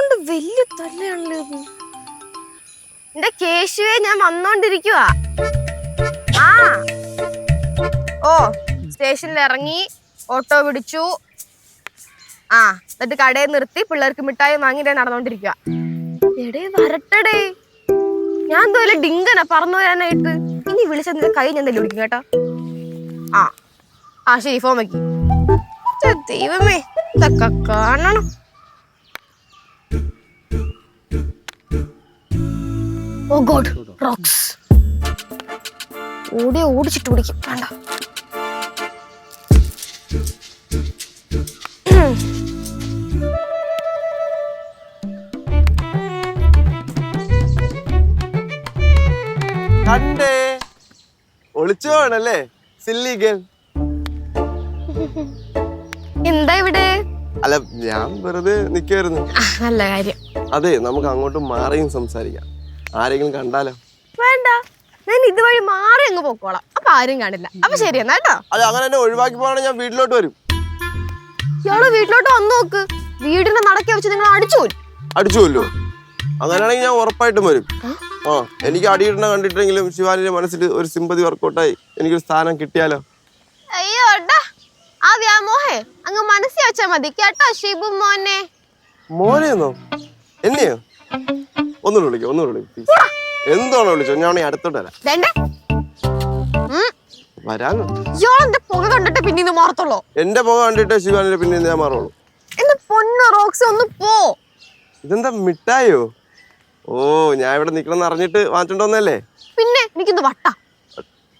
കൊണ്ട് വലിയ തല്ലയാണല്ലോ ഇത്. എന്റെ കേശുവേ, ഞാൻ വന്നോണ്ടിരിക്കുവാ. ആ ഓ സ്റ്റേഷനിൽ ഇറങ്ങി, ഓട്ടോ പിടിച്ചു. ആ എന്നിട്ട് കടയിൽ നിർത്തി പിള്ളേർക്ക് മിഠായി വാങ്ങിട്ട് നടന്നോണ്ടിരിക്കുക. എടേ വരട്ടടേ, ഞാൻ എന്തോലെ ഡിങ്കന പറന്നു വരാനായിട്ട്. ഇനി വിളിച്ചതിന്റെ കൈ ഞാൻ തന്നെ വിളിക്കും കേട്ടോ. ആ ആ ശരി, ഫോൺ വയ്ക്കി. ദൈവമേ, ഇതൊക്കെ കാണണം. ഓ ഗോഡ്, റോക്സ്. ഓടിച്ചിട്ട് പിടിക്കും. വേണ്ട. കണ്ടേ, ഒളിച്ചു പോണല്ലേ സില്ലി ഗേൾ. എന്താ ഇവിടെ? അല്ല, ഞാൻ വെറുതെ നിക്കായിരുന്നു. നല്ല കാര്യം. അതെ, നമുക്ക് അങ്ങോട്ട് മാറിയും സംസാരിക്കാം. ആരെങ്കിലും കണ്ടാലോ? വേണ്ട, ഞാൻ ഇതുവഴി മാറി അങ്ങ് പോക്കോളാം. അപ്പൊ ആരും കാണില്ല. അപ്പൊ ശരി എന്നാ കേട്ടോ. അല്ല, അങ്ങനെ എന്നെ ഒഴിവാക്കി പോവാണെങ്കിൽ ഞാൻ വീട്ടിലോട്ട് വരും. ഇയാള് വീട്ടിലോട്ട് വന്നു നോക്ക്. വീടിന്റെ നടക്കെ വെച്ച് നിങ്ങൾ അടിച്ചുല്ലോ. അങ്ങനെയാണെങ്കിൽ ഞാൻ ഉറപ്പായിട്ടും വരും. ആ, എനിക്ക് അടിയിടണ കണ്ടിട്ടെങ്കിലും ശിവാനിയുടെ മനസ്സിൽ ഒരു സിമ്പതി വർക്കൗട്ടായി എനിക്കൊരു സ്ഥാനം കിട്ടിയാലോ? അയ്യോ ആ വ്യാമോഹേ അങ്ങ് മനസ്സിൽ വെച്ചാ മതി കേട്ടോ ഷിബു മോനെ. മോനെന്നോ? എന്നെയോ? ഒന്നുകൂടെ വിളിക്കും. എന്താണോ വിളിച്ചോ? ഞാൻ അടുത്തോട്ട് വരാം. വരാനോ? ഇയാളെന്റെ പുക കണ്ടിട്ട് പിന്നീന്ന് മാറത്തുള്ളൂ. എന്റെ പുക കണ്ടിട്ട് ശിവാനിയുടെ പിന്നെ ഞാൻ മാറുള്ളൂ. എന്റെ പൊന്നു റോക്സ്, ഒന്ന് പോ. ഇതെന്താ മിഠായോ? ഓ, ഞാൻ ഇവിടെ നിക്കണമെന്ന് അറിഞ്ഞിട്ട് വാങ്ങിച്ചോണ്ടോന്നല്ലേ? പിന്നെ എനിക്കൊന്ന് വട്ട.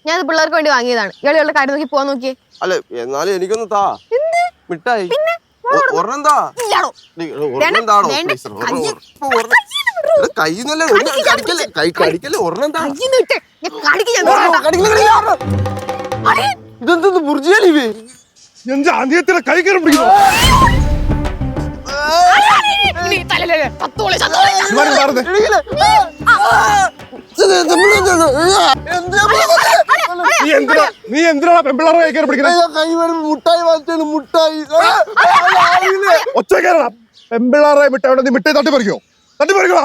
ഞാൻ പിള്ളേർക്ക് വേണ്ടി വാങ്ങിയതാണ്. ഇയാളുടെ കാര്യം നോക്കി പോവാൻ നോക്കിയേ. അല്ലെ, എന്നാലും എനിക്കൊന്ന് താ മിഠായി. ഒരെണ്ണം താ. കയ്യിന്നല്ലേ കടിക്കല്ലേ? ഒരെണ്ണം താ. ഇതെന്ത് ബുർജിയാലിവേ? എന്റെ ആദ്യത്തിലെ കൈ കയറി പിടിക്കുന്നു. നീ എന്തിനാ പെമ്പിള്ളാറെ കൈ കയറി പിടിക്കുന്നത്? മുട്ടായി ഒച്ച കയറണം. പെമ്പിള്ളാറെ മിഠായി നീ മിഠായി തട്ടിപ്പറിക്കോ? തട്ടിപ്പറിക്കോ?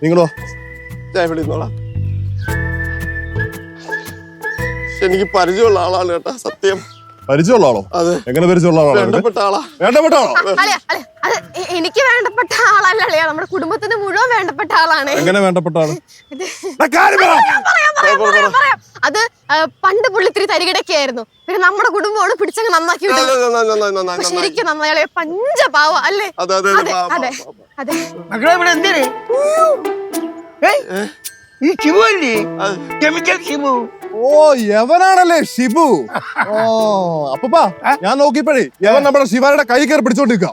നിങ്ങളോ? ഞാൻ വിളിക്കുന്നോളാം. എനിക്ക് പരിചയമുള്ള ആളാണ് കേട്ടാ, സത്യം. പരിചയമുള്ള ആളോ? അതെ. എങ്ങനെ പരിചയമുള്ള ആളാണ്? വേണ്ടപ്പെട്ട ആളാ. വേണ്ടപ്പെട്ട ആളോ? എനിക്ക് വേണ്ടപ്പെട്ട ആളല്ലേ, നമ്മുടെ കുടുംബത്തിന് മുഴുവൻ വേണ്ടപ്പെട്ട ആളാണ്. എങ്ങനെ വേണ്ടപ്പെട്ട ആള്? അത് പണ്ട് പുള്ളിത്തിരി തരികിടൊക്കെ ആയിരുന്നു. പിന്നെ നമ്മുടെ കുടുംബമാണ് പിടിച്ചങ്ങ് നന്നാക്കി വിട്ടത്. ശരിക്കും നന്നായി പഞ്ചപാവ അല്ലേ? അതെ. മക്കളെ ഇവിടെ എന്തിന്? ഈ ഷിബു അല്ലേ? കെമിക്കൽ ഷിബു. ഓ, യവനാണല്ലേ ഷിബു. ഓ അപ്പപ്പാ, ഞാൻ നോക്കിയപ്പോഴേ യവൻ നമ്മുടെ ശിവാനിയുടെ കൈ കയറി പിടിച്ചോണ്ടിരിക്കുക.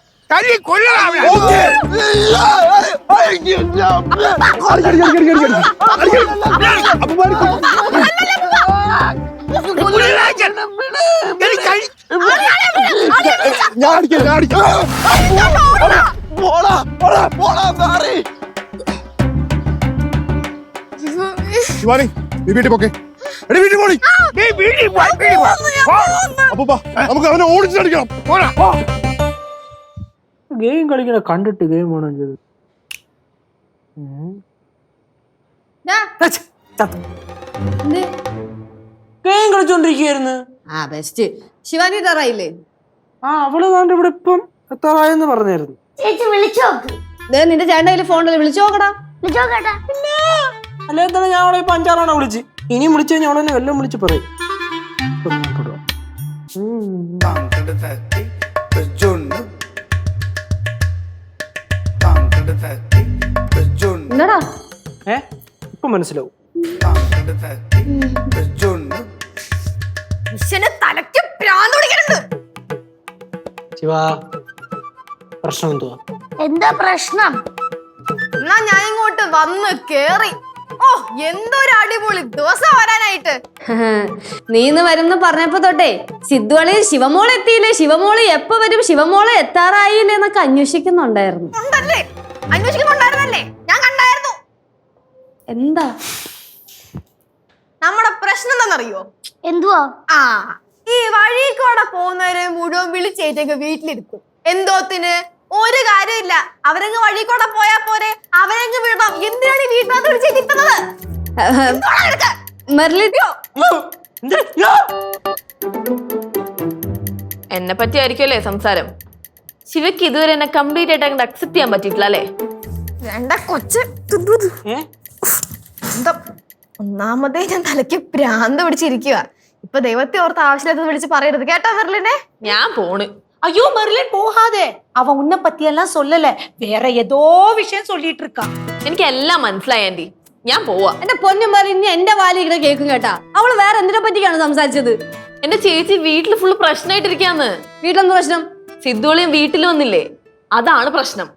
ശിവാനി, നീ വീട്ടിൽ പോക്കെ. അപ്പൂപ്പാ, നമുക്ക് അവനെ ഓടിച്ചടിക്കണം. ഗെയിം കളിക്കണ കണ്ടിട്ട് ഗെയിം ആണോ ചെയ്ത്? ഗെയിം കളിച്ചോണ്ടിരിക്കുകയായിരുന്നു. ആ ബെസ്റ്റ്. ശിവാനി തറായില്ലേ? ആ, അവള് താണ്ട് ഇവിടെ ഇപ്പം എത്താറായെന്ന് പറഞ്ഞായിരുന്നു. ചേച്ചി വിളിച്ചു നോക്ക്. നിന്റെ ചേട്ടൻ ഫോണിൽ വിളിച്ചു നോക്കടാ. അല്ലേ തന്നെ ഞാൻ അവളെ ഇപ്പൊ 5-6 തവണ വിളിച്ച്. ഇനിയും വിളിച്ചു കഴിഞ്ഞാൽ അവളെന്നെ എല്ലാം വിളിച്ച് പറയും. എന്നടാ ഇപ്പൊ മനസ്സിലാവും. തലയ്ക്ക് പ്രാന്ത് പിടിക്കരുത്. ശിവാ, പ്രശ്നം എന്തുവാ? എന്താ പ്രശ്നം? എന്നാ ഞാൻ ഇങ്ങോട്ട് വന്ന് കേറി. ഓ എന്തൊരു അടിപൊളി ദിവസം വരാനായിട്ട്. നീ ഇന്ന് വരുമെന്ന് പറഞ്ഞപ്പോ തൊട്ടേ സിദ്ധുവളിയിൽ ശിവമോൾ എത്തിയില്ലേ, ശിവമോള് എപ്പോ വരും, ശിവമോള് എത്താറായില്ലേ എന്നൊക്കെ അന്വേഷിക്കുന്നുണ്ടായിരുന്നു. ഉണ്ടല്ലേ, അന്വേഷിക്കുന്നുണ്ടായിരുന്നല്ലേ, ഞാൻ കണ്ടായിരുന്നു. എന്താ നമ്മുടെ പ്രശ്നം എന്താണെന്നറിയോ? എന്തുവാ? ആ, ഈ വഴി കൂടെ പോകുന്നവരെ മുഴുവൻ വിളിച്ചേറ്റൊക്കെ വീട്ടിലിരുത്തും. എന്തോത്തിന്? ഒരു കാര്യമില്ല, അവരങ്ങ് വഴി കൂടെ പോയാ പോരെ, അവരങ്ങ് വിടണം. എന്തിനാണ് ഈ വീട്ടിനകത്ത് വിളിച്ചേറ്റിരുത്തുന്നത്? എന്നെ പറ്റി ആയിരിക്കുമല്ലേ സംസാരം. ശിവയ്ക്ക് ഇതുവരെ എന്നെ കംപ്ലീറ്റ് ആയിട്ട് അങ്ങോട്ട് അക്സെപ്റ്റ് ചെയ്യാൻ പറ്റിയിട്ടില്ല അല്ലേ? വേണ്ട കൊച്ച്. എന്താ, ഒന്നാമതേ ഞാൻ തലയ്ക്ക് ഭ്രാന്ത് പിടിച്ചിരിക്കുക. ഇപ്പൊ ദൈവത്തെ ഓർത്ത് ആവശ്യമില്ലാത്തത് വിളിച്ച് പറയരുത് കേട്ടോ മെർലിനെ. ഞാൻ പോണ്. ஐயோ மெர்லின் போகாதே, அவன் உன்னை பத்தி எல்லாம் சொல்லல, வேற ஏதோ விஷயம் சொல்லிட்டு இருக்கான். എനിക്ക് എല്ലാം മനസ്സിലായി ആന്റി, ഞാൻ പോവാ. എന്റെ പൊന്നു മെർലിൻ, എന്റെ വാലിങ്ങനെ കേൾക്കും കേട്ടാ. അവള് വേറെ എന്തിനെ പറ്റിയാണ് സംസാരിച്ചത്? എന്റെ ചേച്ചി വീട്ടിൽ ഫുള്ള് പ്രശ്നമായിട്ടിരിക്കാന്ന്. വീട്ടിലെന്ത് പ്രശ്നം? സിദ്ധുളിയും വീട്ടിൽ വന്നില്ലേ, അതാണ് പ്രശ്നം.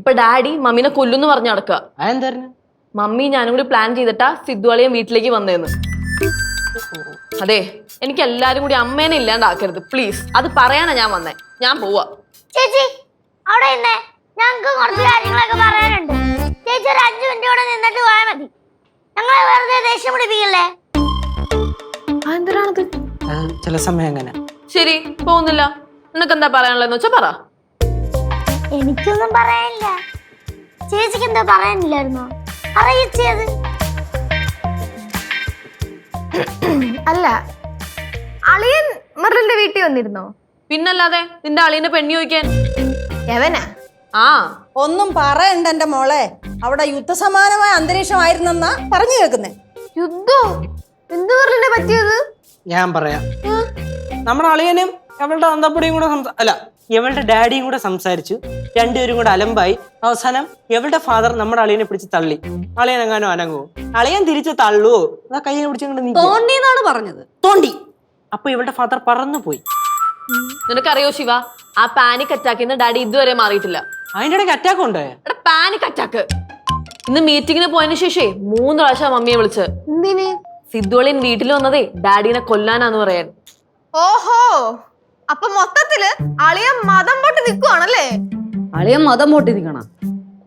ഇപ്പൊ ഡാഡി മമ്മീനെ കൊല്ലുന്ന് പറഞ്ഞു നടക്കുക. അതെന്തായിരുന്നു? മമ്മി ഞാനും കൂടി പ്ലാൻ ചെയ്തിട്ടാ സിദ്ധുളിയും വീട്ടിലേക്ക് വന്നേന്ന്. അതെ, എനിക്ക് എല്ലാരും കൂടി അമ്മേനെ ഇല്ലാണ്ടാക്കരുത് പ്ലീസ്. അത് പറയാനാ ഞാൻ വന്നേ. ഞാൻ പോവാ. ചേച്ചി അവിടെ നിന്നേ, ഞങ്ങൾക്ക് കുറച്ച് കാര്യങ്ങളൊക്കെ പറയാനുണ്ട്. ചേച്ചി ഒരു 5 മിനിറ്റ് കൂടെ നിന്നിട്ട് പോയാൽ മതി. ഞങ്ങളെ വെറുതെ ദേഷ്യം പിടിപ്പിക്കില്ലേ? എന്തിനാണത്? ചില സമയം അങ്ങനെ. ശരി, പോകുന്നില്ല. നിനക്ക് എന്താ പറയാനുള്ളതെന്ന് വെച്ചാ പറ. എനിക്കൊന്നും പറയാനില്ല. ചേച്ചിക്ക് എന്താ പറയാനില്ലായിരുന്നോ? അറിയിച്ചത് അല്ല, അളിയൻ മെർലിന്റെ വീട്ടിൽ വന്നിരുന്നോ? പിന്നല്ലാതെ, നിന്റെ അളിയനെ പെണ്ണി ചോദിക്കാൻ. എവനാ? ആ, ഒന്നും പറയണ്ട എന്റെ മോളെ, അവിടെ യുദ്ധസമാനമായ അന്തരീക്ഷമായിരുന്നെന്നാ പറഞ്ഞു കേൾക്കുന്നേ. യുദ്ധോ? എന്ത് മെർലിനെ പറ്റിയത്? ഞാൻ പറയാം. നമ്മുടെ അളിയനും ഇവളുടെ അന്തപ്പടിയും കൂടെ അല്ല, ഇവളുടെ ഡാഡിയും കൂടെ സംസാരിച്ചു. രണ്ടുപേരും കൂടെ അലമ്പായി. അവസാനം ഇവളുടെ ഫാദർ നമ്മുടെ അളിയനെ പിടിച്ച് തള്ളി. അളിയൻ എങ്ങാനോ അനങ്ങുവോ? അളിയൻ തിരിച്ച് തള്ളുവോ? അതാ കയ്യെ പിടിച്ചു തോണ്ടിന്നാണ് പറഞ്ഞത്. തോണ്ടി. അപ്പൊ ഇവളുടെ ഫാദർ പറന്നു പോയി. നിനക്കറിയോ ശിവ, ആ പാനിക് അറ്റാക്കിന്ന് ഡാഡി ഇതുവരെ മാറിയിട്ടില്ല. അതിന്റെ ഇടയ്ക്ക് അറ്റാക്ക് ഉണ്ടോ? എടാ, പാനിക് അറ്റാക്ക്. ഇന്ന് മീറ്റിങ്ങിന് പോയതിനു ശേഷേ 3 പ്രാവശ്യം മമ്മിയെ വിളിച്ച്. എന്തിന്? സിദ്ധുളിൻ വീട്ടിൽ വന്നതേ ഡാഡിനെ കൊല്ലാനാന്ന് പറയാൻ. ഓഹോ, അപ്പൊ മൊത്തത്തില് അളിയൻ മതം പൊട്ടി നിക്കുവാണല്ലേ? അളിയൻ മതം പൊട്ടി നിക്കണ?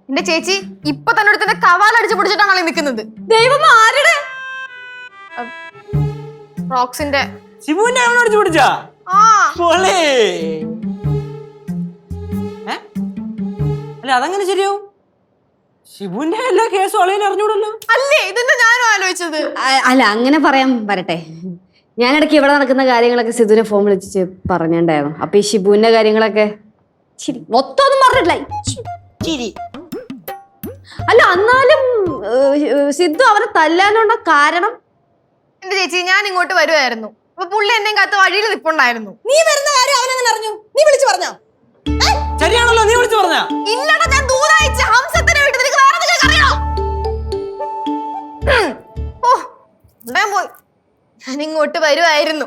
എന്റെ ചേച്ചി ഇപ്പൊ തന്നെ ഒരുത്തന്റെ കവാലടിച്ച് പിടിച്ചിട്ടാണ് അളിയൻ നിക്കുന്നത്. ദൈവം, ആരുടെ? റോക്സിന്റെ. ശിവുവിനെ അവനെ അടിച്ചു പിടിച്ചാ? ആ, അല്ല, അതങ്ങനെ ശരിയാവും? ശിവുവിന്റെ എല്ലാ കേസും അളിയൻ അറിഞ്ഞൂടല്ലോ. അല്ലേ, ഇതെന്താ ഞാനും ആലോചിച്ചത്. അല്ല, അങ്ങനെ പറയാൻ വരട്ടെ. ഞാനിടയ്ക്ക് ഇവിടെ നടക്കുന്ന കാര്യങ്ങളൊക്കെ സിദ്ധുവിനെ ഫോൺ വിളിച്ച് പറഞ്ഞിട്ടുണ്ടായിരുന്നു. അപ്പൊ ഈ ഷിബുവിന്റെ കാര്യങ്ങളൊക്കെ മൊത്തം ഒന്നും പറഞ്ഞിട്ടില്ല. അല്ല, എന്നാലും സിദ്ധു അവനെ തല്ലാനുള്ള കാരണം? എന്റെ ചേച്ചി, ഞാൻ ഇങ്ങോട്ട് വരുമായിരുന്നു. അപ്പൊ പുള്ളി എന്നെ കാത്ത് വഴിയിൽ നിപ്പുണ്ടായിരുന്നു. നീ വരുന്ന കാര്യം അവനെങ്ങനെ അറിഞ്ഞു? നീ വിളിച്ചു പറഞ്ഞോ? ശരിയാണല്ലോ, നീ വിളിച്ചു പറഞ്ഞ? ഇല്ലടാ, ഞാൻ ദൂരയച്ച ഹംസത്തിനെ വിട്ട് നിനക്ക് വേറെ എന്തെങ്കിലും അറിയോ? ഓ, പോയി. ഞാൻ ഇങ്ങോട്ട് വരുമായിരുന്നു.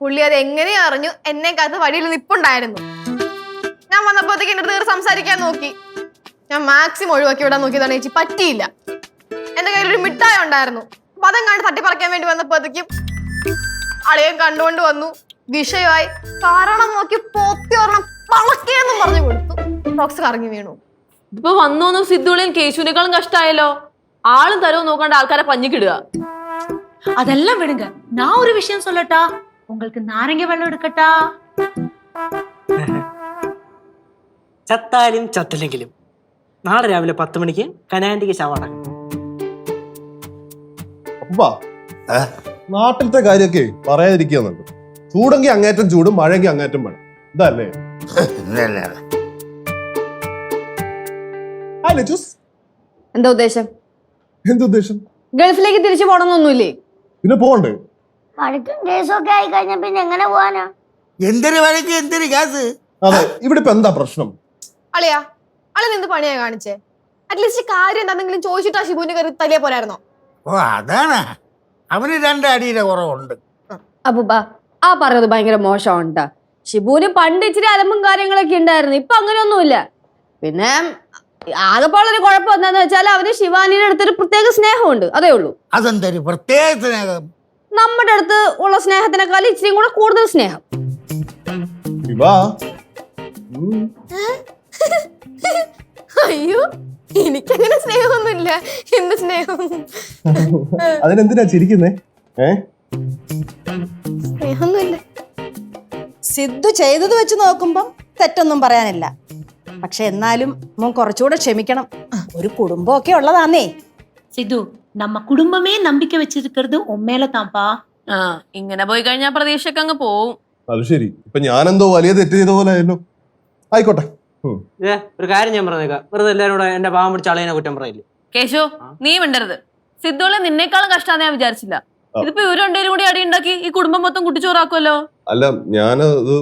പുള്ളി അത് എങ്ങനെയാ അറിഞ്ഞു? എന്നെ കാത്ത് വഴിയിൽ നിപ്പുണ്ടായിരുന്നു. ഞാൻ വന്നപ്പോഴത്തേക്ക് എന്റെ അടുത്ത് സംസാരിക്കാൻ നോക്കി. ഞാൻ മാക്സിമം ഒഴിവാക്കി വിടാൻ നോക്കിയതാണ് ചേച്ചി, പറ്റിയില്ല. എന്റെ കയ്യിൽ ഒരു മിഠായി ഉണ്ടായിരുന്നു. അപ്പൊ അതും കണ്ട് തട്ടിപ്പറിക്കാൻ വേണ്ടി വന്നപ്പോഴത്തേക്കും അളിയൻ കണ്ടുകൊണ്ട് വന്നു. വിഷയമായി. കാരണം നോക്കി പൊത്തി ഒരെണ്ണം പളക്കിയെന്നും പറഞ്ഞു കൊടുത്തു. റോക്സ് കറങ്ങി വീണു. ഇപ്പൊ വന്നോന്നും സിദ്ധുളിയും കേശുവിനേക്കാളും കഷ്ടമായല്ലോ. ആളും തരവും നോക്കാണ്ട് ആൾക്കാരെ പഞ്ഞിക്കിടുക. அதெல்லாம் விடுங்க, நான் ஒரு விஷயம் சொல்லட்டா? உங்களுக்கு நாரங்க வெள்ளம் எடுக்கட்டா? ചത്താലും ചത്തില്ലെങ്കിലും നാളെ രാവിലെ 10 മണിക്ക് കനാൻഡിക്ക് ശവടക്കും. അപ്പാ, നാട്ടിലത്തെ കാര്യമൊക്കെ പറയാതിരിക്കുന്നുണ്ട്. ചൂടെങ്കിൽ അങ്ങേറ്റം ചൂടും, മഴയെങ്കിൽ അങ്ങേറ്റം മഴ. ഇതല്ലേ? എന്താ ഉദ്ദേശം? എന്തുദ്ദേശം? ഗൾഫിലേക്ക് തിരിച്ചു പോകണമെന്നൊന്നുമില്ലേ? പിന്നെ പോകണ്ടേ? വഴക്കും കേസും ഒക്കെ ആയി കഴിഞ്ഞ പിന്നെ എങ്ങനെ പോവാനാ? എന്തൊരു വഴക്ക്, എന്തൊരു ഗ്യാസ്? അതെ, ഇവിടെ ഇപ്പൊ എന്താ പ്രശ്നം? അളിയാ, അളിയൻ എന്ത് പണിയാ കാണിച്ചേ? അറ്റ്ലീസ്റ്റ് കാര്യം എന്താണെങ്കിലും ചോദിച്ചിട്ട് ആ ഷിബുവിന്റെ കയറി തലിയെ പോരായിരുന്നോ? ഓ, അതാണ്. അവന് 2 അടിയുടെ കുറവുണ്ട്. അപ്പൂപ്പ, ആ പറഞ്ഞത് ഭയങ്കര മോശമാണ്. ഷിബുവിന് പണ്ട് ഇച്ചിരി അലമ്പും കാര്യങ്ങളൊക്കെ ഉണ്ടായിരുന്നു. ഇപ്പൊ അങ്ങനെയൊന്നുമില്ല. പിന്നെ ആകെപ്പോളൊരു കുഴപ്പം എന്താന്ന് വെച്ചാൽ അവന് ശിവാനിയുടെ അടുത്തൊരു പ്രത്യേക സ്നേഹമുണ്ട്, അതേ ഉള്ളൂ. അതെന്തൊരു പ്രത്യേക സ്നേഹം. നമ്മുടെ അടുത്ത് ഉള്ള സ്നേഹത്തിനേക്കാൾ ഇച്ചിരി കൂടെ കൂടുതൽ സ്നേഹം. ശിവ, അയ്യോ, എനിക്കങ്ങനെ സ്നേഹമൊന്നുമില്ല. എന്ത് സ്നേഹം? അതിനെന്തിനാ ചിരിക്കുന്നേ? സ്നേഹമൊന്നുമില്ല. സിദ്ധു ചെയ്തത് വെച്ച് നോക്കുമ്പം തെറ്റൊന്നും പറയാനില്ല. പക്ഷെ എന്നാലും മോൻ കുറച്ചുകൂടെ ക്ഷമിക്കണം. ഒരു കുടുംബമൊക്കെ ഉള്ളതാന്നേ. சித்து நம்ம குடும்பமே நம்பிக்கை வச்சிருக்கிறது உண்மையில தான்ப்பா. ഇങ്ങനെ പോയി കഴിഞ്ഞാൽ പ്രതീക്ഷയൊക്കെ അങ്ങ് പോവും. അത് ശരി, ഇപ്പൊ ഞാനെന്തോ വലിയ തെറ്റ് ചെയ്ത പോലെ ആയല്ലോ. ആയിക്കോട്ടെ. ഒരു കാര്യം ഞാൻ പറഞ്ഞേക്കാം, വെറുതെ എല്ലാവരും കൂടെ എന്റെ പാവം പിടിച്ച അളിയനെ കുറ്റം പറയില്ലേ. കേശു, നീ മിണ്ടരുത്. സിദ്ധുവിനെ നിന്നേക്കാളും കഷ്ടാന്ന് ഞാൻ വിചാരിച്ചില്ല. ഇതിപ്പോ ഇവർ രണ്ടുപേരും കൂടി അടി ഉണ്ടാക്കി ഈ കുടുംബം മൊത്തം കുട്ടിച്ചോറാക്കുമല്ലോ. അല്ല, ഞാനത്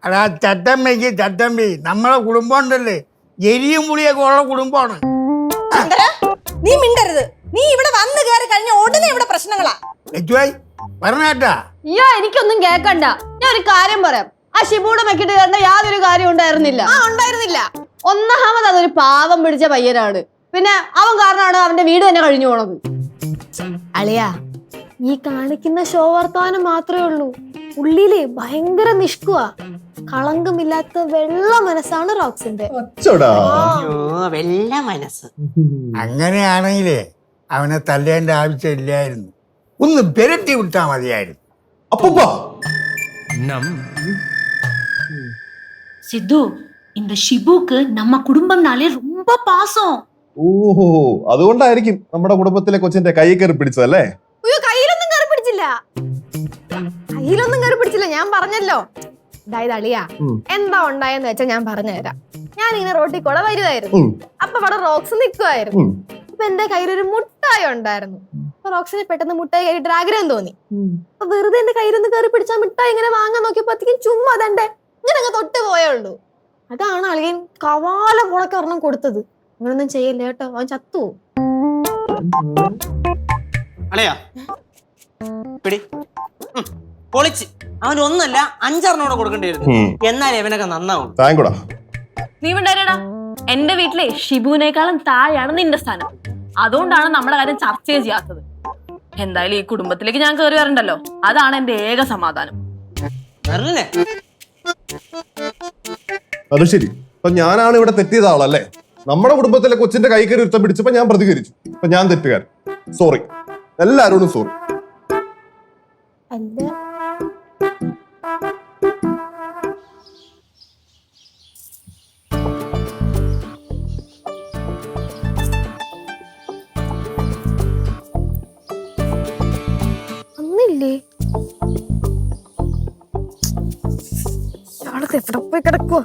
അടാ ചട്ടമ്പി നമ്മളെ കുടുംബം ഉണ്ടല്ലേ, എരിയും പുളിയൊക്കെ ഉള്ള കുടുംബമാണ്. നീ മിണ്ടരുത്. നീ ഇവിടെ വന്നു കയറി കഴിഞ്ഞ ഉടനെ ഇവിടെ പ്രശ്നങ്ങളാ. പറഞ്ഞേട്ടാ, അയ്യോ, എനിക്കൊന്നും കേക്കണ്ട. ഞാൻ ഒരു കാര്യം പറയാം. ആ ഷിബുടെ മെക്കിട്ട് കയറേണ്ട യാതൊരു കാര്യം ഉണ്ടായിരുന്നില്ല. ഒന്നാമത് അതൊരു പാവം പിടിച്ച പയ്യനാണ്. പിന്നെ അവൻ കാരണമാണ് അവന്റെ വീട് തന്നെ കഴിഞ്ഞു പോണത്. അളിയാ, ഈ കാണിക്കുന്ന ഷോ വർത്തമാനം മാത്രമേ ഉള്ളൂ. ഉള്ളില് ഭയങ്കര നിഷ്കുവാ. കളങ്കമില്ലാത്ത വെള്ള മനസ്സാണ് റോക്സിന്റെ. വെള്ള മനസ്സ്. അങ്ങനെയാണെങ്കിലേ അവനെ തല്ലേണ്ട ആവശ്യമില്ലായിരുന്നു. ഒന്ന് പെരട്ടി വിട്ടാ മതിയായിരുന്നു. അപ്പൂപ്പാ, சித்து இந்த ஷிபுக்கு நம்ம குடும்பம்னாலே ரொம்ப பாசம். ഓഹോ, അതുകൊണ്ടായിരിക്കും നമ്മുടെ കുടുംബത്തിലെ കൊച്ചിന്റെ കൈ കയറി പിടിച്ചതല്ലേ? അയ്യോ, കയ്യിലൊന്നും കയറി പിടിച്ചില്ല. ഞാൻ പറഞ്ഞല്ലോ. അതായത് അളിയാ, എന്താ ഉണ്ടായെന്ന് വെച്ചാൽ ഞാൻ പറഞ്ഞുതരാം. ഞാൻ ഇങ്ങനെ റോട്ടിൽ കൂടെ വരുമായിരുന്നു. അപ്പൊ അവിടെ റോക്സ് നിൽക്കുമായിരുന്നു. അപ്പൊ എന്റെ കയ്യിലൊരു മുട്ടായി ഉണ്ടായിരുന്നു. അപ്പൊ റോക്സിന് പെട്ടെന്ന് മുട്ടായി കഴിയിട്ട് ആഗ്രഹം തോന്നി. അപ്പൊ വെറുതെ എന്റെ കയ്യിലൊന്ന് കയറി പിടിച്ച മിഠായി ഇങ്ങനെ വാങ്ങാൻ നോക്കിയപ്പോഴത്തേക്കും ചുമ്മാ അതെന്റെ ഇങ്ങനെ അങ്ങ് തൊട്ട് പോയുള്ളൂ. അതാണ് അളിയൻ കവാല കുളക്ക് ഒരെണ്ണം കൊടുത്തത്. അങ്ങനൊന്നും ചെയ്യല്ലേ കേട്ടോ, അവൻ ചത്തു. അളിയാ പിടി, പൊളിച്ച്. അവൻ ഒന്നല്ല 5 കൊടുക്കേണ്ടിയിരുന്നു. എന്നാലും അവനൊക്കെ നന്നാവും. നീ മിണ്ടായിരടാ. എന്റെ വീട്ടിലെ ഷിബുവിനേക്കാളും താഴെയാണ് നിന്റെ സ്ഥാനം. അതുകൊണ്ടാണ് നമ്മുടെ കാര്യം ചർച്ച ചെയ്യാത്തത്. എന്തായാലും ഈ കുടുംബത്തിലേക്ക് ഞാൻ കയറി വരണ്ടല്ലോ, അതാണ് എന്റെ ഏക സമാധാനം. അത് ശരി, അപ്പൊ ഞാനാണ് ഇവിടെ തെറ്റിയത് ആളല്ലേ? നമ്മുടെ കുടുംബത്തിലെ കൊച്ചിന്റെ കൈ കയറി ഒരുത്തം പിടിച്ചപ്പോ ഞാൻ പ്രതികരിച്ചു. അപ്പൊ ഞാൻ തെറ്റുകാരൻ. സോറി, എല്ലാരോടും സോറി. അല്ല, അന്നില്ലേ ആളൊക്കെ എവിടെ പോയി കിടക്കുവോ?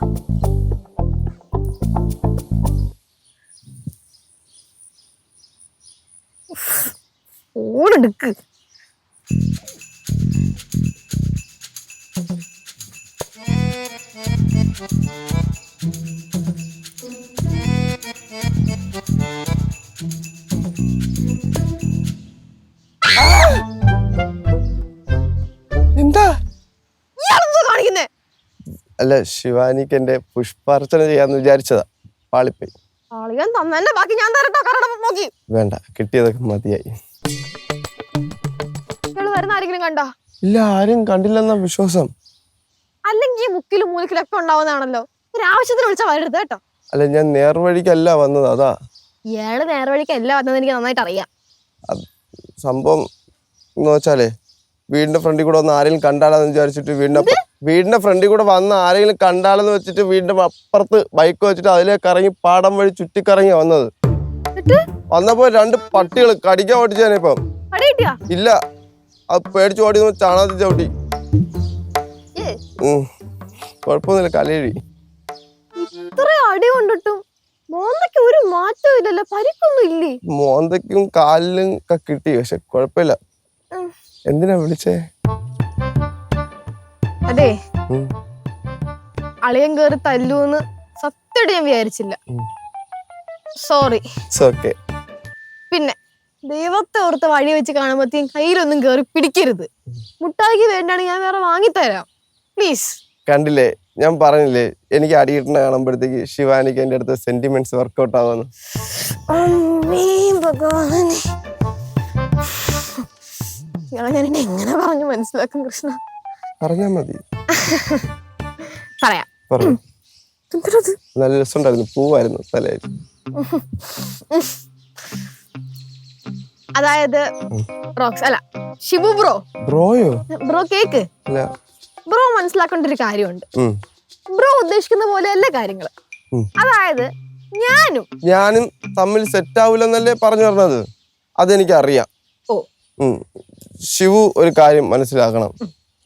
ഓണെടുക്ക്. എന്താ ഇയാളെന്തോ കാണിക്കുന്നേ? അല്ല, ശിവാനിക്ക് എന്റെ പുഷ്പാർച്ചന ചെയ്യാന്ന് വിചാരിച്ചതാ, പാളിപ്പോയി. ആളിയാൻ തന്നെ, ബാക്കി ഞാൻ തരട്ടോ. കറടം നോക്കി വേണ്ട, കിട്ടിയതൊക്കെ മതിയായി. ഇയാള് വരുന്ന ആരെങ്കിലും കണ്ടോ? ഇല്ല, ആരും കണ്ടില്ലെന്ന വിശ്വാസം. അല്ലെങ്കിൽ ഈ മുക്കിലും മൂലക്കിലൊക്കെ ഉണ്ടാവുന്നതാണല്ലോ. ഒരു ആവശ്യത്തിന് വിളിച്ചാൽ വരരുത് കേട്ടോ. അല്ല, ഞാൻ നേർവഴിക്കല്ല വന്നത്, അതാ. ഇയാള് നേർവഴിക്കല്ല വന്നത് എനിക്ക് നന്നായിട്ട് അറിയാം. സംഭവം എന്ന് വെച്ചാലേ, വീടിന്റെ ഫ്രണ്ടിൽ കൂടെ വന്ന് ആരെങ്കിലും കണ്ടാലെന്ന് വിചാരിച്ചിട്ട് വീടിന്റെ ഫ്രണ്ടിൽ കൂടെ വന്ന് ആരെങ്കിലും കണ്ടാലെന്ന് വെച്ചിട്ട് വീടിന്റെ അപ്പുറത്ത് ബൈക്ക് വെച്ചിട്ട് അതിലേക്ക് ഇറങ്ങി പാടം വഴി ചുറ്റിക്കറങ്ങി വന്നത്. വന്നപ്പോ 2 പട്ടികൾ കടിക്കാൻ ഓടിച്ചാണ്. ഇപ്പം ഇല്ല, അത് പേടിച്ച് ഓടി ചാണകത്തിൽ ചവിട്ടി. കുഴപ്പമൊന്നുമില്ല, കലഴി. ഇത്ര അടി കൊണ്ടിട്ടും മോന്തയ്ക്ക് ഒരു മാറ്റവും ഇല്ലല്ലോ, പരിക്കൊന്നും ഇല്ലേ? മോന്തയ്ക്കും കാലിലും ഒക്കെ കിട്ടി, പക്ഷെ കുഴപ്പമില്ല. എന്തിനാ വിളിച്ചേ? അതെ, അളിയൻ കേറി തല്ലൂന്ന് സത്യമായിട്ട് ഞാൻ വിചാരിച്ചില്ല. സോറി. പിന്നെ ദൈവത്തെ ഓർത്ത് വഴി വെച്ച് കാണുമ്പോഴത്തേക്കും കയ്യിലൊന്നും കേറി പിടിക്കരുത്. മുട്ടായിക്ക് വേണ്ടാണ് ഞാൻ വേറെ വാങ്ങിത്തരാം, പ്ലീസ്. കണ്ടില്ലേ, ഞാൻ പറഞ്ഞില്ലേ എനിക്ക് അടിയിട്ടണ കാണുമ്പോഴത്തേക്ക് ശിവാനിക്ക് എൻ്റെ അടുത്ത് സെന്റിമെന്റ്സ് വർക്കൗട്ട് ആവുമെന്ന്. ഞാൻ എങ്ങനെ പറഞ്ഞു മനസ്സിലാക്കും കൃഷ്ണ? പറഞ്ഞാ മതി. പറയാം. പറഞ്ഞു. നല്ല രസമുണ്ടായിരുന്നു, പൂവായിരുന്നു തലയിൽ. അതായത് റോക്സ് അല്ല ഷിബു ബ്രോ. ബ്രോയോ? Bro cake. അല്ല ബ്രോ മനസ്സിലാക്കേണ്ട ഒരു കാര്യമുണ്ട്. ഉം. ബ്രോ ഉദ്ദേശിക്കുന്ന പോലെയല്ല കാര്യങ്ങള്. അതായത് ഞാനും തമ്മിൽ സെറ്റ് ആവൂലെന്നല്ലേ പറഞ്ഞു പറഞ്ഞത്. അതെനിക്ക് അറിയാം. ഓ. ശിവു ഒരു കാര്യം മനസ്സിലാക്കണം,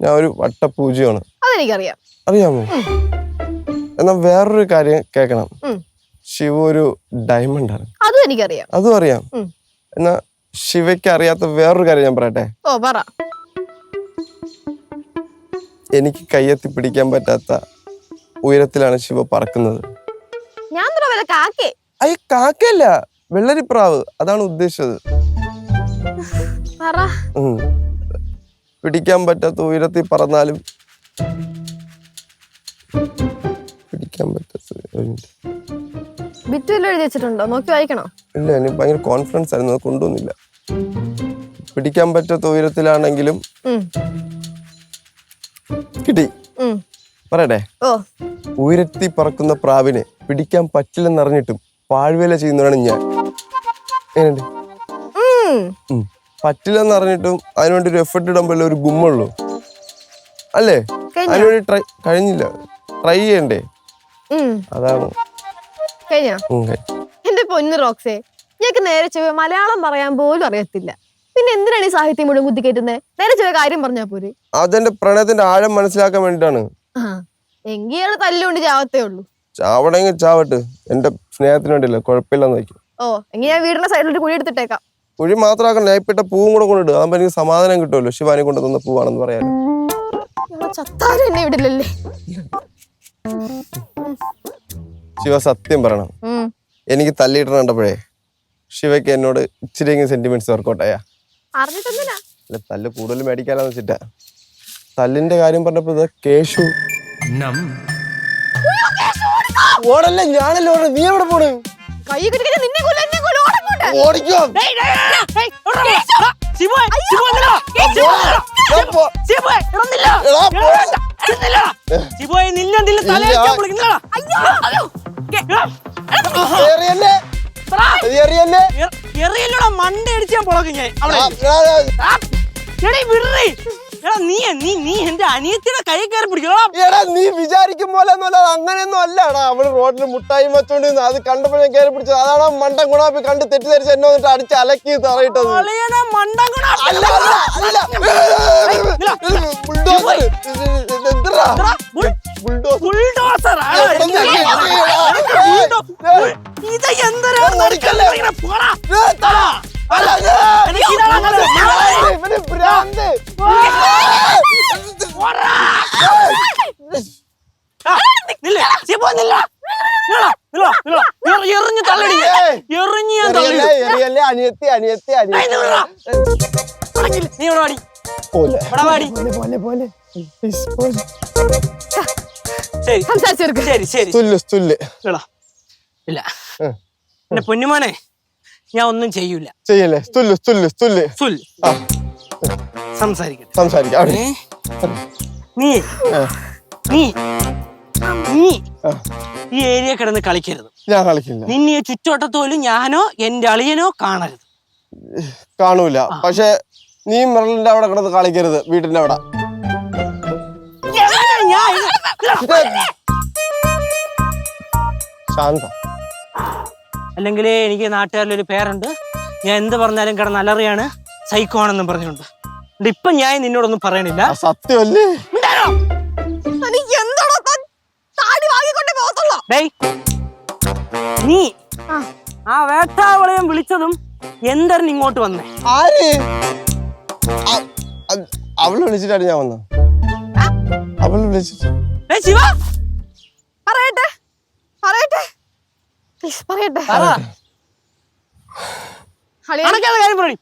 ഞാൻ ഒരു വട്ടപൂജയാണ്. അതെനിക്കറിയാം. അറിയാമോ? എന്നാ വേറൊരു കാര്യം കേക്കണം. ശിവു ഒരു ഡയമണ്ട് ആണ്. അതും എനിക്കറിയാം. അതും അറിയാം. എന്നാ ശിവയ്ക്ക് അറിയാത്ത വേറൊരു കാര്യം ഞാൻ പറയട്ടെ. ഓ പറ. എനിക്ക് കയ്യെത്തി പിടിക്കാൻ പറ്റാത്ത ഉയരത്തിലാണ് ശിവ പറക്കുന്നത്. ഞാൻ കാക്കേ? അയ്യ കാക്കയല്ല, വെള്ളരിപ്രാവ്, അതാണ് ഉദ്ദേശിച്ചത്. പിടിക്കാൻ പറ്റാത്ത ഉയരത്തിൽ പറന്നാലും പിടിക്കാൻ പറ്റാത്ത. ബിറ്റുവല്ലോ എഴുതി വെച്ചിട്ടുണ്ടോ? നോക്കി വായിക്കണോ? ഇല്ല, എനിക്ക് ഭയങ്കര കോൺഫിഡൻസ് ആയിരുന്നു, അത് കൊണ്ടുവന്നില്ല. പിടിക്കാൻ പറ്റാത്ത ഉയരത്തിലാണെങ്കിലും കിട്ടി. പറയട്ടെ. ഉയരത്തി പറക്കുന്ന പ്രാവിനെ പിടിക്കാൻ പറ്റില്ലെന്നറിഞ്ഞിട്ടും പാഴ്വേല ചെയ്യുന്നതാണ് ഞാൻ. എങ്ങനെയുണ്ട്? പറ്റില്ലെന്നറിഞ്ഞിട്ടും അതിനുവേണ്ടി ഒരു എഫർട്ട് ഇടുമ്പോഴല്ലേ ഒരു ഗുമ്മുള്ളൂ അല്ലേ? അതിനുവേണ്ടി കഴിഞ്ഞില്ല, ട്രൈ ചെയ്യണ്ടേ? അതാണ്. എന്റെ പൊന്നു റോക്സേ, ഞങ്ങൾക്ക് നേരെ ചൊവ്വ മലയാളം പറയാൻ പോലും അറിയത്തില്ല. പിന്നെ എന്തിനാണ് ഈ സാഹിത്യം മുഴുവൻ കുത്തിക്കയറ്റുന്നത്? നേരെ ചൊവ്വ കാര്യം പറഞ്ഞാ പോരെ. അതെന്റെ പ്രണയത്തിന്റെ ആഴം മനസ്സിലാക്കാൻ വേണ്ടിട്ടാണ്. എങ്കിയാണ് തല്ലുകൊണ്ട് ചാവത്തേ ഉള്ളൂ. ചാവണമെങ്കിൽ ചാവട്ട്, എന്റെ സ്നേഹത്തിന് വേണ്ടിയല്ല, കുഴപ്പമില്ലെന്ന് വയ്ക്കും. ഓ, എങ്കിൽ ഞാൻ വീടിന്റെ സൈഡിലോട്ട് കുഴി എടുത്തിട്ടേക്കാം. കുഴി മാത്രമാക്കാൻ നൈപ്പിട്ട പൂവും കൂടെ കൊണ്ടിടുക, അതാകുമ്പോ എനിക്ക് സമാധാനം കിട്ടുമല്ലോ. ശിവാനി കൊണ്ട് തന്ന പൂവാണെന്ന് പറയാൻ. ചത്താരും എന്നെ വിടില്ലല്ലേ. ശിവ സത്യം പറയണം, എനിക്ക് തല്ലിയിട്ട കണ്ടപ്പോഴേ ശിവയ്ക്ക് എന്നോട് ഇച്ചിരിയെങ്കിലും സെന്റിമെന്റ്സ് വർക്കൗട്ടായ. അല്ല, തല്ല് കൂടുതൽ മേടിക്കാലെന്ന് വെച്ചിട്ടാ. തല്ലിന്റെ കാര്യം പറഞ്ഞപ്പോ ഇത് കേശു ഓടല്ലേ, ഞാനല്ലേ ഓട. നീ എവിടെ പോണ്? ഓടിക്കോ. മണ്ട അടിച്ചാൻ പൊളക്കും ഞാൻ. നീ എന്റെ അനിയത്തിയുടെ കൈ കയറി പിടിക്കണം. എടാ, നീ വിചാരിക്കും പോലെ അങ്ങനെയൊന്നും അല്ലടാ. അവള് റോഡിൽ മുട്ടായി വെച്ചോണ്ട് അത് കണ്ടപ്പോഴേ കയറി പിടിച്ചത്. അതാണ് മണ്ടൻ ഗുണാപ്പി കണ്ട് തെറ്റിദ്ധരിച്ച് എന്നെ വന്നിട്ട് അടിച്ച് അലക്കി തറയിട്ടത്. അനിയത്തി അനിയത്തി ഇല്ല എന്റെ പൊന്നുമോനെ, ഞാൻ ഒന്നും ചെയ്യൂല. ചെയ്യല്ലേ? സംസാരിക്കാം. നീ നീ നീ ഈ ഏരിയ കിടന്ന് കളിക്കരുത്. ഞാൻ കളിക്കില്ല. നിന്നെ ചുറ്റോട്ടത്തോലും ഞാനോ എന്റെ അളിയനോ കാണരുത്. കാണൂല. പക്ഷെ നീ മെറലിന്റെ അവിടെ കിടന്ന് കളിക്കരുത്, വീട്ടിന്റെ അവിടെ. ശാന്ത. അല്ലെങ്കിൽ എനിക്ക് നാട്ടുകാരിലൊരു പേരുണ്ട്, ഞാൻ എന്ത് പറഞ്ഞാലും കിടന്ന് അലറിയാണ്, സൈക്കോ ആണെന്നും പറഞ്ഞുകൊണ്ട്. ഇപ്പൊ ഞാൻ നിന്നോടൊന്നും പറയണില്ല. സത്യമല്ലേ? നീ ആ വേട്ടാവളയം വിളിച്ചതും എന്തരൻ ഇങ്ങോട്ട് വന്നേ? ആര്? അവള് വിളിച്ചിട്ടാണ് ഞാൻ വന്നത്. അവള് വിളിച്ചിട്ട് ശിവ പറയട്ടെ. കാര്യം പറയും.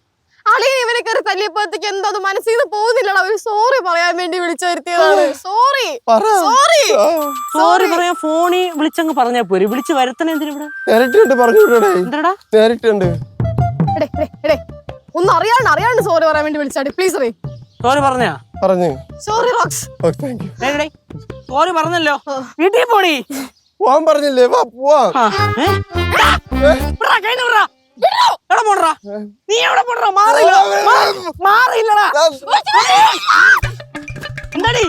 അളിയൻ ഇവനെ കയറി തല്ലിയപ്പോഴത്തേക്ക് എന്തോ അത് മനസ്സിൽ നിന്ന് പോകുന്നില്ലടാ. ഒരു സോറി പറയാൻ വേണ്ടി വിളിച്ചു വരുത്തിയതാണ്. സോറി സോറി സോറി പറയാൻ ഫോണിൽ വിളിച്ചങ്ങ് പറഞ്ഞാ പോരെ. വിളിച്ച് വരുത്തണേ എന്തിനാ ഇവിടെ? നേരിട്ടുണ്ട് പറഞ്ഞു വിടടേ. എന്താടാ നേരിട്ടുണ്ട്. ഒന്ന് അറിയാണ്ട് സോറി പറയാൻ വേണ്ടി വിളിച്ചാടി. Please ray. സോറി പറഞ്ഞാ? പറഞ്ഞു. Sorry rocks. സോറി പറഞ്ഞല്ലോ. വീട്ടിൽ പോടി. പോവാൻ പറഞ്ഞില്ലേ? വാ പോവാ. നീ എവിടെ പോടാ? മാറിയില്ലടാ. എന്താടി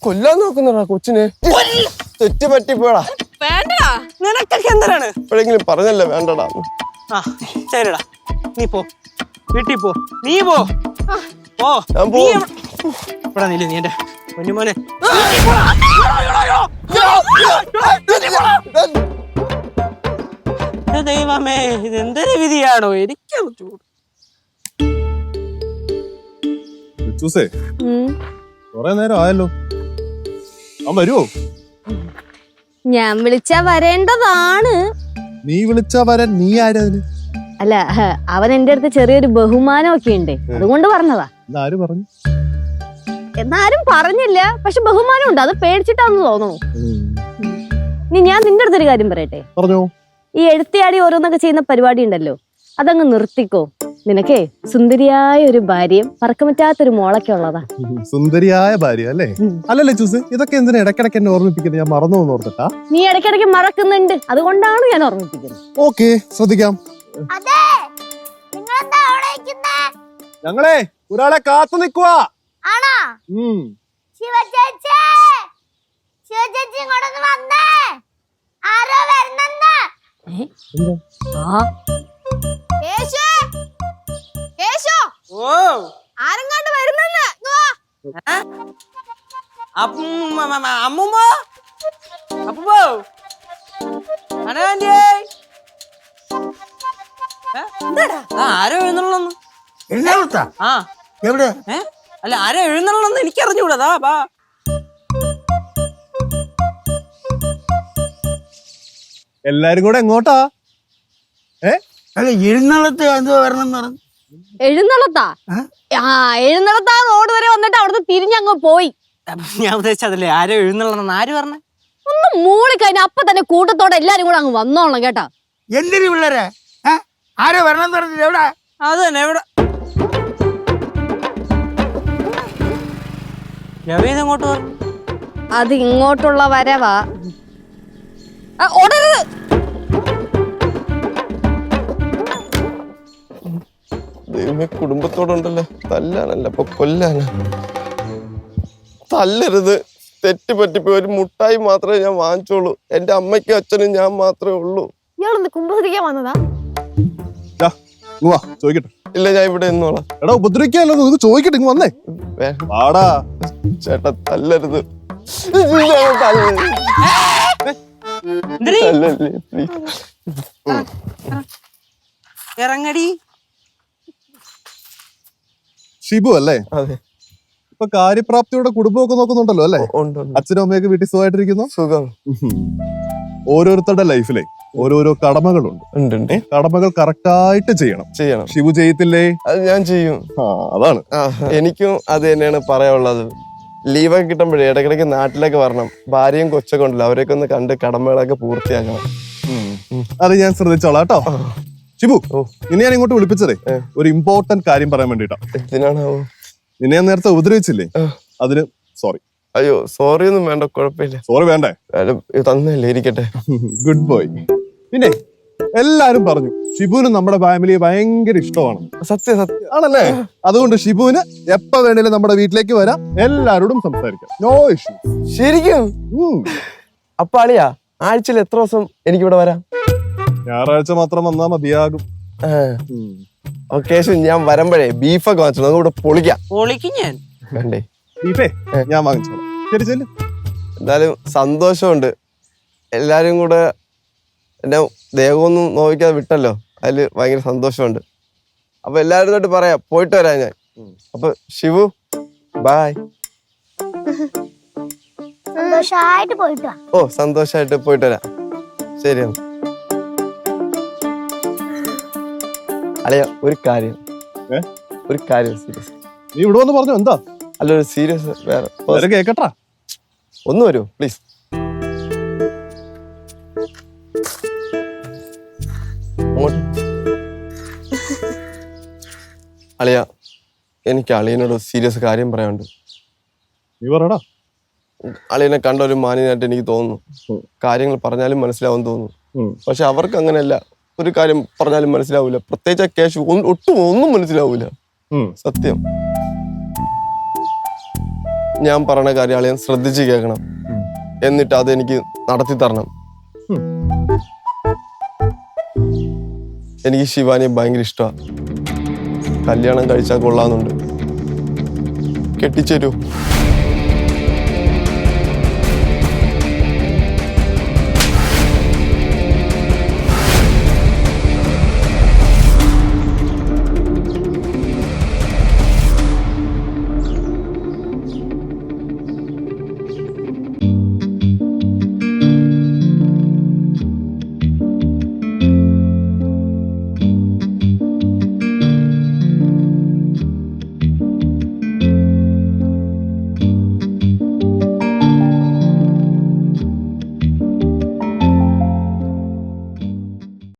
കൊല്ലാൻ നോക്കുന്നടാ കൊച്ചിനെ. തെറ്റ് പറ്റിപ്പോടാ. വേണ്ടടാ. നിനക്കൊക്കെ എന്തിനാണ്? എപ്പോഴെങ്കിലും പറഞ്ഞല്ലേ വേണ്ടടാ. ആ ശരിടാ, നീ പോ, വീട്ടിൽ പോ. നീ പോ. ഓ ഞാൻ നീ ഇവിടെ നില്ല. നീ എന്റെ പൊന്നുമോനെ. ദൈവമേ, ഇതെന്തൊരു വിധിയാണോ? എനിക്ക് കൊറേ നേരം ആയല്ലോ. അവൻ വരുവോ? ഞാൻ വിളിച്ചാ വരേണ്ടതാണ്. നീ വിളിച്ചാ വരാൻ നീ ആരതിന്? അല്ല, അവൻ എന്റെ അടുത്ത് ചെറിയൊരു ബഹുമാനമൊക്കെ ഉണ്ട്, അതുകൊണ്ട് പറഞ്ഞതാ. ആര് പറഞ്ഞു? എന്നാരും പറഞ്ഞില്ല, പക്ഷെ ബഹുമാനം ഉണ്ട്. അത് പേടിച്ചിട്ടാന്ന് തോന്നുന്നു. ഇനി ഞാൻ നിന്റെ അടുത്തൊരു കാര്യം പറയട്ടെ. പറഞ്ഞോ. ഈ എഴുത്തിയാടി ഓരോന്നൊക്കെ ചെയ്യുന്ന പരിപാടി ഉണ്ടല്ലോ, അതങ്ങ് നിർത്തിക്കോ. നിനക്കേ സുന്ദരിയായ ഒരു ഭാര്യയും പറക്കമറ്റാത്തൊരു മോളൊക്കെ ഉള്ളതാ. സുന്ദരിയായ ഭാര്യ അല്ലേ? അല്ലല്ലേ ചൂസ്, ഇതൊക്കെ എന്തിനാ ഇടയ്ക്കിടയ്ക്ക് എന്നെ ഓർമ്മിപ്പിക്കുന്നത്? ഞാൻ മറന്നു പോകുന്ന ഓർത്തിട്ടാ? നീ ഇടയ്ക്കിടയ്ക്ക് മറക്കുന്നുണ്ട്, അതുകൊണ്ടാണ് ഞാൻ ഓർമ്മിപ്പിക്കുന്നത്. ഓക്കെ, ശ്രദ്ധിക്കാം. അതെ, നിങ്ങളെന്താ അവിടെ നിൽക്കുന്നേ? ഞങ്ങളെ ഒരാളെ കാത്തു നിൽക്കുവാ. ആണോ? ശിവചേച്ചി, ശിവചേച്ചി ഇങ്ങോട്ടൊന്ന് വന്നേ. ആരോ വരുന്നെന്ന്. ഓ ആരെങ്ങാണ്ട് വരുന്നെന്ന്. അമ്മൂമ്മ, അപ്പൂപ്പോ, ആരോ എഴുന്നള്ളന്ന്. എഴുന്നള്ളത്താ? ആ എവിടെ? അല്ല, ആരോ എഴുന്നള്ളന്ന് എനിക്ക് അറിഞ്ഞൂടാ. ബാ. എല്ലാരും കൂടെ എങ്ങോട്ടാ? അല്ല, എഴുന്നള്ളത്ത് എന്തോ വരണം എന്ന് പറഞ്ഞു. എഴുന്നള്ളത്താ? എഴുന്നള്ളത്താ റോഡ് വരെ വന്നിട്ട് അവിടുന്ന് തിരിഞ്ഞങ്ങ് പോയി. ഞാൻ ഉദ്ദേശിച്ചതല്ലേ, ആരോ എഴുന്നള്ളന്ന്. ആര് പറഞ്ഞേ? ഒന്ന് മൂളിക്കഴിഞ്ഞ അപ്പൊ തന്നെ കൂട്ടത്തോടെ എല്ലാരും കൂടെ അങ്ങ് വന്നോളണം കേട്ടാ. എന്തിനു പിള്ളേരെ? ആരോ വരണം എന്ന് പറഞ്ഞിട്ട് എവിടെ? അത് തന്നെ, എവിടെ? എങ്ങോട്ട് പറഞ്ഞു? അത് ഇങ്ങോട്ടുള്ള വരവാ. ഓടരുത്. ദൈവമേ, കുടുംബത്തോടുണ്ടല്ലോ. തല്ലാനല്ല, അപ്പൊ കൊല്ലാനാ. തല്ലരുത്. തെറ്റ് പറ്റിപ്പോ ഒരു മുട്ടായി മാത്രമേ ഞാൻ വാങ്ങിച്ചോളൂ. എന്റെ അമ്മയ്ക്കും അച്ഛനും ഞാൻ മാത്രമേ ഉള്ളൂ. ഇയാളൊന്ന് കുമ്പസരിക്കാൻ വന്നതാ? ചോദിക്കട്ടെ. ഇല്ല, ഞാൻ ഇവിടെ നിന്നോളാം. എടാ, ഉപദ്രവിക്കാല്ലോ, നിനക്ക് ചോദിക്കട്ടെ. ഇങ്ങ് വന്നേ. വാടാ. ചേട്ടാ, തല്ലരുത്. ഇറങ്ങടി. ഷിബു അല്ലേ? അതെ. ഇപ്പൊ കാര്യപ്രാപ്തിയോടെ കുടുംബമൊക്കെ നോക്കുന്നുണ്ടല്ലോ അല്ലേ? അച്ഛനും അമ്മയൊക്കെ വീട്ടിൽ സുഖമായിട്ടിരിക്കുന്നു? സുഖം. ഓരോരുത്തരുടെ ലൈഫിലെ ഓരോരോ കടമകളുണ്ട്. കടമകൾ കറക്റ്റായിട്ട് ചെയ്യണം. ഷിബു ചെയ്യത്തില്ലേ? അത് ഞാൻ ചെയ്യും. അതാണ്. എനിക്കും അത് തന്നെയാണ് പറയാനുള്ളത്. ലീവൊക്കെ കിട്ടുമ്പോഴേ ഇടയ്ക്കിടയ്ക്ക് നാട്ടിലേക്ക് വരണം. ഭാര്യയും കൊച്ചൊക്കെ ഉണ്ടല്ലോ, അവരെയൊക്കെ ഒന്ന് കണ്ട് കടമകളൊക്കെ പൂർത്തിയാക്കണം. അത് ഞാൻ ശ്രദ്ധിച്ചോളാം കേട്ടോ. ഷിബു, നിന്നെ ഞാൻ ഇങ്ങോട്ട് വിളിപ്പിച്ചതേ ഒരു ഇമ്പോർട്ടന്റ് കാര്യം പറയാൻ വേണ്ടിട്ടാ. എന്തിനാണോ? നിന്നെ ഞാൻ നേരത്തെ ഉപദ്രവിച്ചില്ലേ, അതിന് സോറി. അയ്യോ, സോറി ഒന്നും വേണ്ട, കുഴപ്പമില്ല. സോറി വേണ്ടേ? തന്നല്ലേ, ഇരിക്കട്ടെ. Good boy. പിന്നെ എല്ലാരും പറഞ്ഞു ഷിബുവിന് നമ്മുടെ ഫാമിലിയെ ഭയങ്കര ഇഷ്ടമാണ്. സത്യം ആണല്ലേ? അതുകൊണ്ട് ഷിബുവിന് എപ്പോ വേണേലും നമ്മുടെ വീട്ടിലേക്ക് വരാം, എല്ലാരോടും സംസാരിക്കാം. No issue. ശരിക്കും? അപ്പൊ അളിയാ, ആഴ്ചയിൽ എത്ര ദിവസം എനിക്കിവിടെ വരാം? ഞായറാഴ്ച മാത്രം വന്നാ മതിയാകും. ഒക്കേഷൻ ഞാൻ വരുമ്പോഴേ ബീഫൊക്കെ വാങ്ങിച്ചോ, അതുകൂടെ പൊളിക്കാം. പൊളിക്കും ഞാൻ. വേണ്ടേ? ബീഫേ ഞാൻ വാങ്ങിച്ചോളാം. ശരി, ചെല്ലു. എന്തായാലും സന്തോഷമുണ്ട്. എല്ലാരും കൂടെ എന്നെ ദേഹമൊന്നും നോവിക്കാതെ വിട്ടല്ലോ, അതില് ഭയങ്കര സന്തോഷമുണ്ട്. അപ്പൊ എല്ലാവരും തൊട്ട് പറയാം, പോയിട്ട് വരാം ഞാൻ. അപ്പൊ ഷിബു, ബൈ. സന്തോഷായിട്ട് പോയിട്ട് വാ. ഓ, സന്തോഷായിട്ട് പോയിട്ട് വരാം. ശരി. അളിയ ഒരു കാര്യം ഏ? ഒരു കാര്യം സീരിയസ്. നീ ഇവിടെ വന്ന് പറഞ്ഞു എന്താ? അല്ല ഒരു സീരിയസ് വേറെ വേറെ കേക്കട്ടാ. ഒന്ന് വരുമോ പ്ലീസ്? അളിയ എനിക്ക് അളിയനോട് സീരിയസ് കാര്യം പറയാനുണ്ട്. നീ പറയടാ. അളിയനെ കണ്ട ഒരു മാന്യനായിട്ട് എനിക്ക് തോന്നുന്നു. കാര്യങ്ങൾ പറഞ്ഞാലും മനസ്സിലാവും തോന്നുന്നു. പക്ഷെ അവർക്ക് അങ്ങനെയല്ല. ഒരു കാര്യം പറഞ്ഞാലും മനസ്സിലാവൂല. പ്രത്യേകിച്ച് ആ കേശു ഒട്ടും ഒന്നും മനസ്സിലാവൂല. സത്യം. ഞാൻ പറഞ്ഞ കാര്യം അളിയൻ ശ്രദ്ധിച്ച് കേൾക്കണം. എന്നിട്ട് അതെനിക്ക് നടത്തി തരണം. എനിക്ക് ശിവാനിയെ ഭയങ്കര ഇഷ്ടമാണ്. കല്യാണം കഴിച്ചാൽ കൊള്ളാന്നുണ്ട്. കെട്ടിച്ചേരൂ.